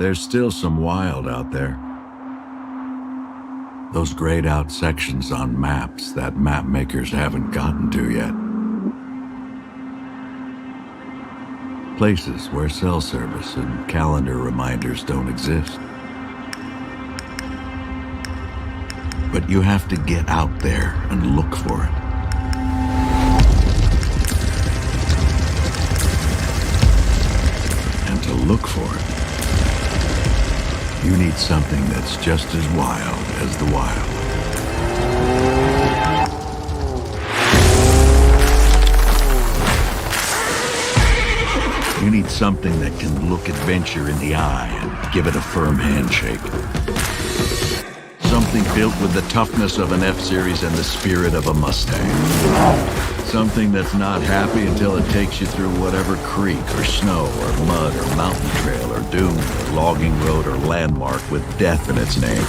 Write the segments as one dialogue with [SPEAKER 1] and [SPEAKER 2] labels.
[SPEAKER 1] There's still some wild out there. Those grayed out sections on maps that map makers haven't gotten to yet. Places where cell service and calendar reminders don't exist. But you have to get out there and look for it. And to look for it, you need something that's just as wild as the wild. You need something that can look adventure in the eye and give it a firm handshake. Something built with the toughness of an F-Series and the spirit of a Mustang. Something that's not happy until it takes you through whatever creek or snow or mud or mountain trail or dune or logging road or landmark with death in its name.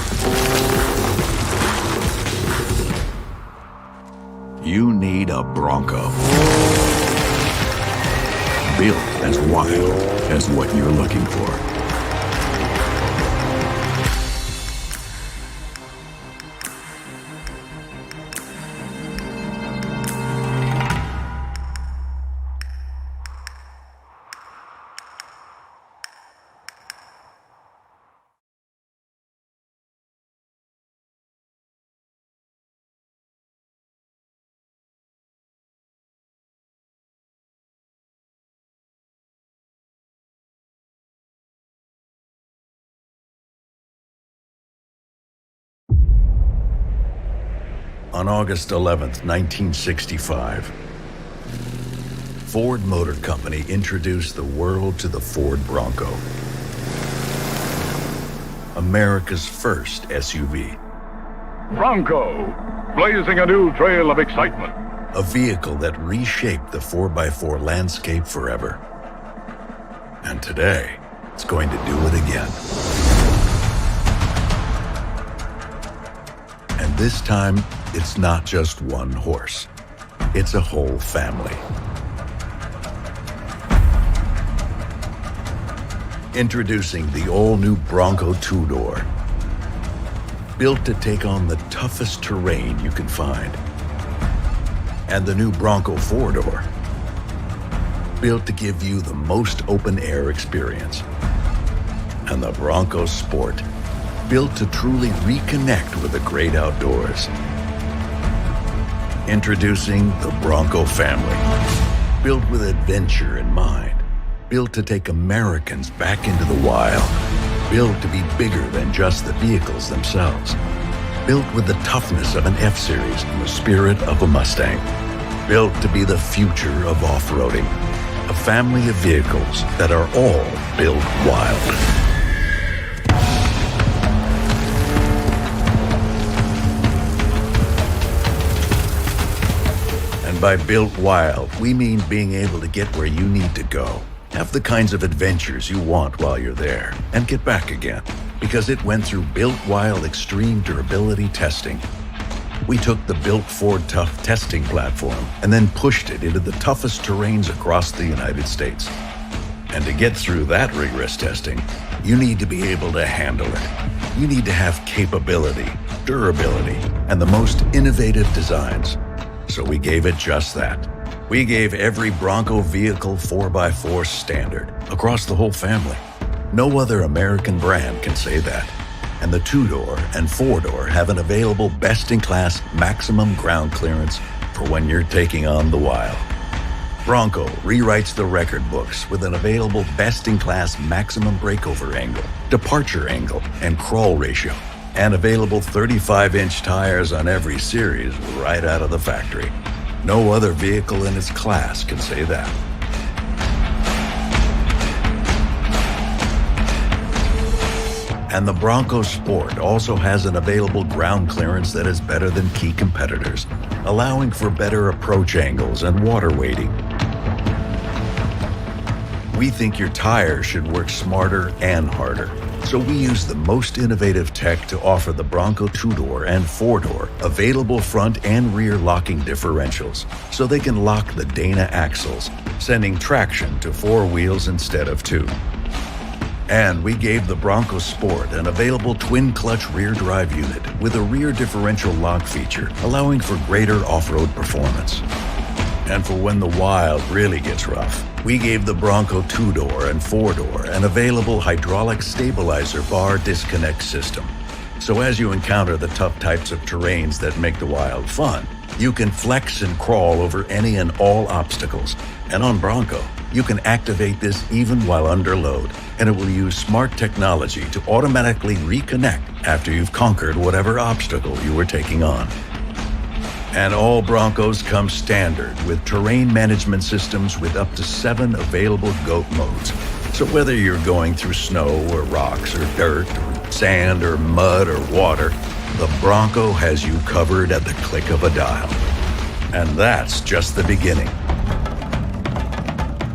[SPEAKER 1] You need a Bronco. Built as wild as what you're looking for. On August 11th, 1965, Ford Motor Company introduced the world to the Ford Bronco, America's first SUV.
[SPEAKER 2] Bronco, blazing a new trail of excitement.
[SPEAKER 1] A vehicle that reshaped the 4x4 landscape forever. And today, it's going to do it again. And this time, it's not just one horse. It's a whole family. Introducing the all-new Bronco two-door. Built to take on the toughest terrain you can find. And the new Bronco four-door. Built to give you the most open-air experience. And the Bronco Sport. Built to truly reconnect with the great outdoors. Introducing the Bronco family. Built with adventure in mind. Built to take Americans back into the wild. Built to be bigger than just the vehicles themselves. Built with the toughness of an F-Series and the spirit of a Mustang. Built to be the future of off-roading. A family of vehicles that are all built wild. By built wild, we mean being able to get where you need to go. Have the kinds of adventures you want while you're there, and get back again. Because it went through Built Wild extreme durability testing. We took the Built Ford Tough testing platform and then pushed it into the toughest terrains across the United States. And to get through that rigorous testing, you need to be able to handle it. You need to have capability, durability, and the most innovative designs. So we gave it just that. We gave every Bronco vehicle 4x4 standard across the whole family. No other American brand can say that. And the two-door and four-door have an available best-in-class maximum ground clearance for when you're taking on the wild. Bronco rewrites the record books with an available best-in-class maximum breakover angle, departure angle, and crawl ratio. And available 35-inch tires on every series right out of the factory. No other vehicle in its class can say that. And the Bronco Sport also has an available ground clearance that is better than key competitors, allowing for better approach angles and water weighting. We think your tires should work smarter and harder. So we use the most innovative tech to offer the Bronco two-door and four-door available front and rear locking differentials so they can lock the Dana axles, sending traction to four wheels instead of two. And we gave the Bronco Sport an available twin-clutch rear-drive unit with a rear differential lock feature, allowing for greater off-road performance. And for when the wild really gets rough, we gave the Bronco 2-door and 4-door an available hydraulic stabilizer bar disconnect system. So as you encounter the tough types of terrains that make the wild fun, you can flex and crawl over any and all obstacles. And on Bronco, you can activate this even while under load, and it will use smart technology to automatically reconnect after you've conquered whatever obstacle you were taking on. And all Broncos come standard with terrain management systems with up to 7 available GOAT modes. So whether you're going through snow or rocks or dirt or sand or mud or water, the Bronco has you covered at the click of a dial. And that's just the beginning.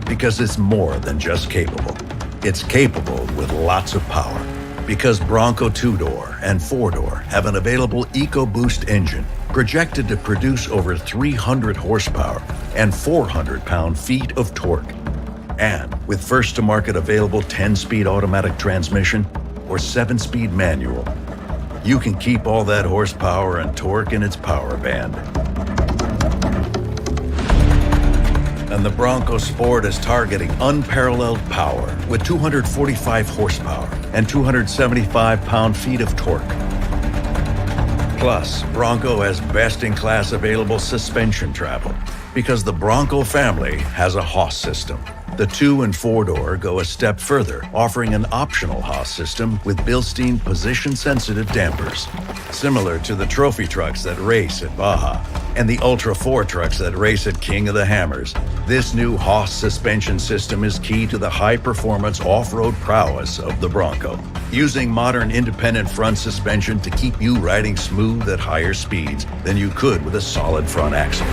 [SPEAKER 1] Because it's more than just capable. It's capable with lots of power. Because Bronco 2-door and 4-door have an available EcoBoost engine projected to produce over 300 horsepower and 400 pound-feet of torque. And with first-to-market available 10-speed automatic transmission or 7-speed manual, you can keep all that horsepower and torque in its power band. And the Bronco Sport is targeting unparalleled power with 245 horsepower and 275 pound-feet of torque. Plus, Bronco has best-in-class available suspension travel because the Bronco family has a Haas system. The 2- and 4-door go a step further, offering an optional Haas system with Bilstein position-sensitive dampers. Similar to the trophy trucks that race at Baja and the Ultra 4 trucks that race at King of the Hammers, this new Haas suspension system is key to the high-performance off-road prowess of the Bronco, using modern independent front suspension to keep you riding smooth at higher speeds than you could with a solid front axle.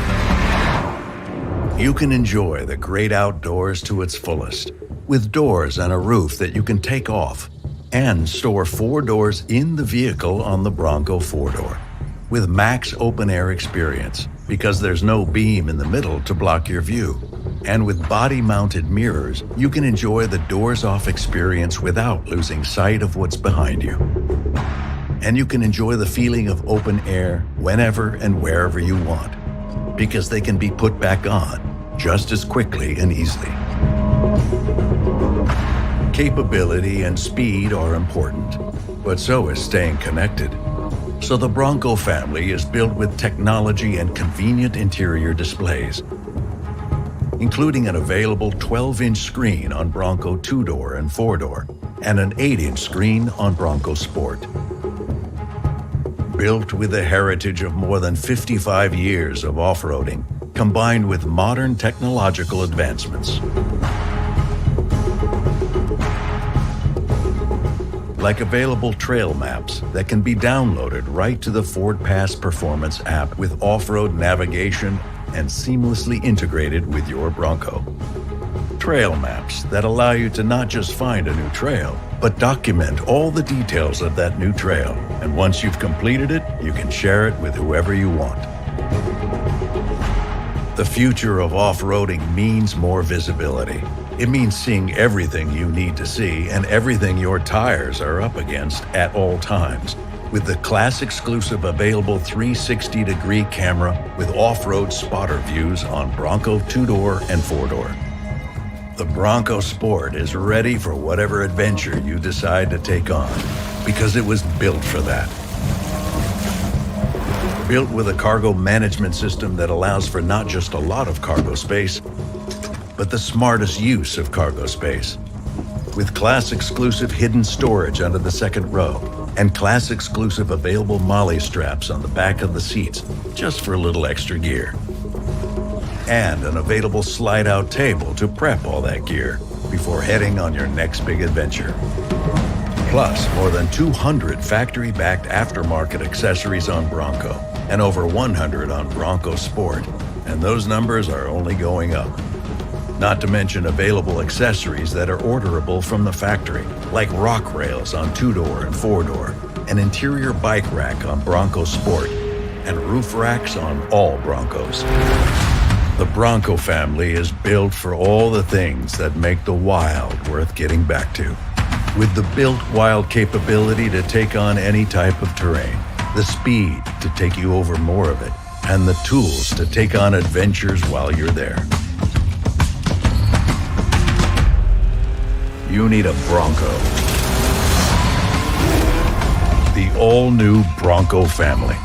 [SPEAKER 1] You can enjoy the great outdoors to its fullest, with doors and a roof that you can take off, and store 4 doors in the vehicle on the Bronco 4-door, with max open-air experience, because there's no beam in the middle to block your view. And with body-mounted mirrors, you can enjoy the doors-off experience without losing sight of what's behind you. And you can enjoy the feeling of open air whenever and wherever you want, because they can be put back on just as quickly and easily. Capability and speed are important, but so is staying connected. So the Bronco family is built with technology and convenient interior displays, including an available 12-inch screen on Bronco 2-door and 4-door, and an 8-inch screen on Bronco Sport. Built with the heritage of more than 55 years of off-roading, combined with modern technological advancements. Like available trail maps that can be downloaded right to the Ford Pass Performance app with off-road navigation and seamlessly integrated with your Bronco. Trail maps that allow you to not just find a new trail, but document all the details of that new trail. And once you've completed it, you can share it with whoever you want. The future of off-roading means more visibility. It means seeing everything you need to see and everything your tires are up against at all times, with the class-exclusive available 360-degree camera with off-road spotter views on Bronco 2-door and 4-door. The Bronco Sport is ready for whatever adventure you decide to take on, because it was built for that. Built with a cargo management system that allows for not just a lot of cargo space, but the smartest use of cargo space. With class-exclusive hidden storage under the second row and class-exclusive available MOLLE straps on the back of the seats, just for a little extra gear. And an available slide-out table to prep all that gear before heading on your next big adventure. Plus, more than 200 factory-backed aftermarket accessories on Bronco, and over 100 on Bronco Sport, and those numbers are only going up. Not to mention available accessories that are orderable from the factory, like rock rails on 2-door and 4-door, an interior bike rack on Bronco Sport, and roof racks on all Broncos. The Bronco family is built for all the things that make the wild worth getting back to. With the built wild capability to take on any type of terrain, the speed to take you over more of it, and the tools to take on adventures while you're there. You need a Bronco. The all-new Bronco family.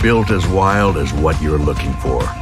[SPEAKER 1] Built as wild as what you're looking for.